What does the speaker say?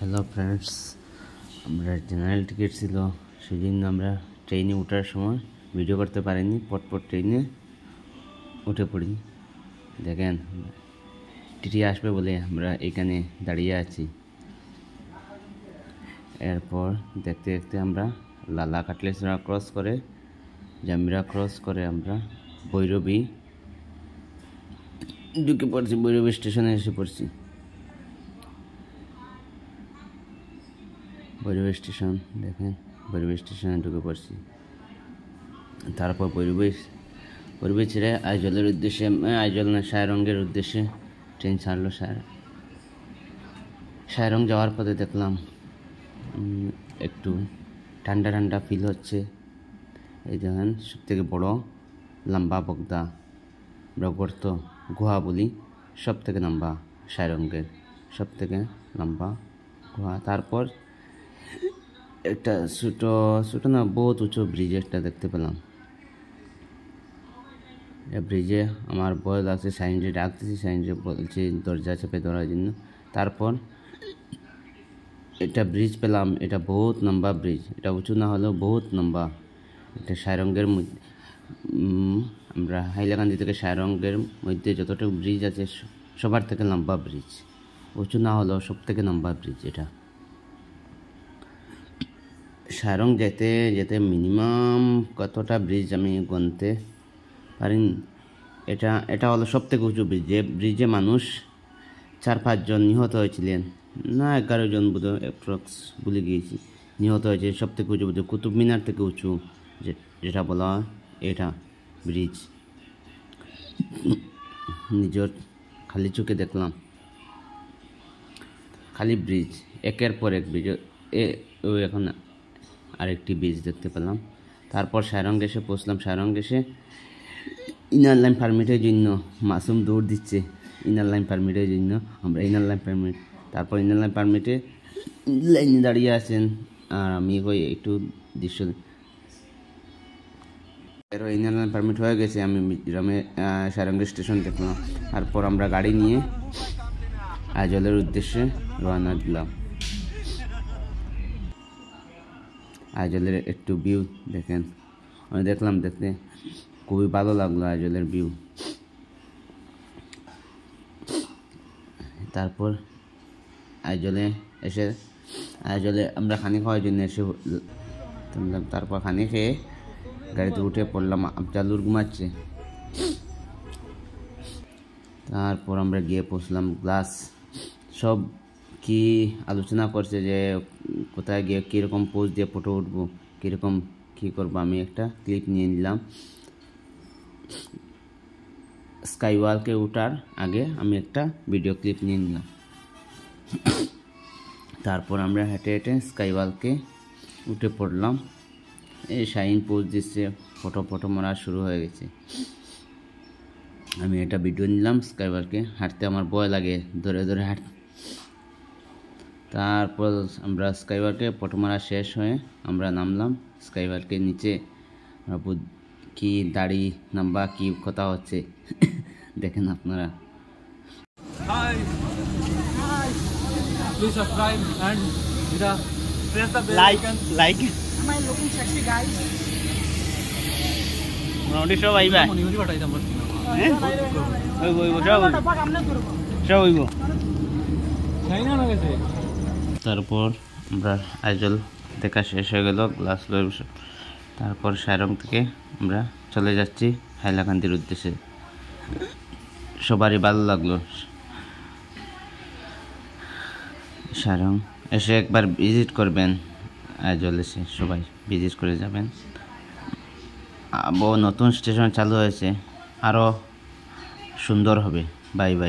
Hello friends, আমরা general ticket ছিল, সেই জন্য আমরা ট্রেনে ওঠার সময় ভিডিও করতে পারিনি। পটপট ট্রেনে উঠে পড়ি। দেখেন, টিটি আসবে বলে আমরা এখানে দাঁড়িয়ে আছি। এরপর দেখতে দেখতে আমরা লালা কাটলেসরা ক্রস করে, জামিরা ক্রস করে আমরা ভৈরবী ঢুকে পড়ছি। ভৈরবী স্টেশনে এসে পড়ছি। ভৈরবী স্টেশন দেখেন, ভৈরবী স্টেশনে ঢুকে পড়ছি। তারপর ভৈরবী ছেড়ে আইজলের উদ্দেশ্যে, আইজল না সায়রঙ্গের উদ্দেশ্যে ট্রেন ছাড়লো। সায়রং যাওয়ার পথে দেখলাম একটু ঠান্ডা ঠান্ডা ফিল হচ্ছে। এই দেখেন, সব থেকে বড় লম্বা বগদা, আমরা গর্ত গুহা বলি, সব থেকে লম্বা সায়রঙ্গের সব থেকে লম্বা গুহা। তারপর একটা ছোটো না বহুত উঁচু ব্রিজ একটা দেখতে পেলাম। ব্রিজে আমার ভয় লাগছে, সাইনজে ডাকতেছি, সাইনজে বলছি দরজা চেপে ধরার জন্য। তারপর এটা ব্রিজ পেলাম, এটা বহুত লম্বা ব্রিজ, এটা উঁচু না হলেও বহুত লম্বা। এটা সায়রঙ্গের মধ্যে, আমরা হাইলাকান্দি থেকে সায়রঙ্গের মধ্যে যতটুকু ব্রিজ আছে সবার থেকে লম্বা ব্রিজ, উঁচু না হলেও সব থেকে লম্বা ব্রিজ এটা। সায়রং যেতে যেতে মিনিমাম কতটা ব্রিজ আমি গুনতে পারিনি। এটা হলো সব থেকে উঁচু ব্রিজ, যে ব্রিজে মানুষ 4-5 জন নিহত হয়েছিলেন, না 11 জন বোধহয় অ্যাপ্রক্স ভুলে গিয়েছি, নিহত হয়েছে। সব থেকে উঁচু বোধহয় কুতুব মিনার থেকে উঁচু যেটা বলা হয় এটা ব্রিজ। নিজের খালি চোখে দেখলাম, খালি ব্রিজ, একের পর এক ব্রিজ। এখন আরেকটি ব্রিজ দেখতে পেলাম। তারপর সায়রং এসে পৌঁছলাম। সায়রং এসে ইনার লাইন পারমিটের জন্য মাসুম দৌড় দিচ্ছে, ইনার লাইন পারমিটের জন্য। আমরা ইনার লাইন পারমিট, তারপর ইনার লাইন পারমিটে লাইনে দাঁড়িয়ে আছেন, আর আমি একটু দৃশ্য। ইনার লাইন পারমিট হয়ে গেছে, আমি মিজোরামে সায়রঙ্গের স্টেশন দেখলাম। তারপর আমরা গাড়ি নিয়ে আইজলের উদ্দেশ্যে রওনা দিলাম। আইজলের একটু ভিউ দেখেন, আমি দেখলাম, দেখতে খুবই ভালো লাগলো আইজলের ভিউ। তারপর আইজলে আমরা খানি খাওয়ার জন্য এসে, তারপর খানি খেয়ে গাড়িতে উঠে পড়লাম। আফজালুর ঘুমাচ্ছে। তারপর আমরা গিয়ে পৌঁছলাম গ্লাস। সব কি আলোচনা করছে যে কোথায় গিয়ে কীরকম পোজ দিয়ে ফটো উঠবো, কীরকম কী করবো। আমি একটা ক্লিপ নিয়ে নিলাম। স্কাইওয়ালকে ওঠার আগে আমি একটা ভিডিও ক্লিপ নিয়ে নিলাম। তারপর আমরা হেঁটে হেঁটে স্কাইওয়ালকে উঠে পড়লাম। এই শাইন পোজ দিচ্ছে, ফটো মারা শুরু হয়ে গেছে। আমি একটা ভিডিও নিলাম। স্কাইওয়ালকে হাঁটতে আমার ভয় লাগে, ধরে ধরে হাঁটতে। তারপর আমরা স্কাইওয়ালকে ফটো মারা শেষ হয়ে আমরা নামলাম। স্কাইওয়ালকে নিচে কি দাড়ি নাম্বা কি কথা হচ্ছে দেখেন আপনারা। Please subscribe and press the bell icon. Like. Am I looking sexy, guys? মোটামুটি সব আইবা। মনিউরি পাঠাইতাম বস। ওই সব হইব। তাই না গেছে। তারপর আমরা আইজল দেখা শেষ হয়ে গেল, গ্লাস লয়ে বসে। তারপর সায়রং থেকে আমরা চলে যাচ্ছি হাইলাকান্দির উদ্দেশ্যে। সবারই ভালো লাগলো। সায়রং এসে একবার ভিজিট করবেন, আইজল এসে সবাই ভিজিট করে যাবেন। নতুন স্টেশন চালু হয়েছে, আরও সুন্দর হবে। Bye bye.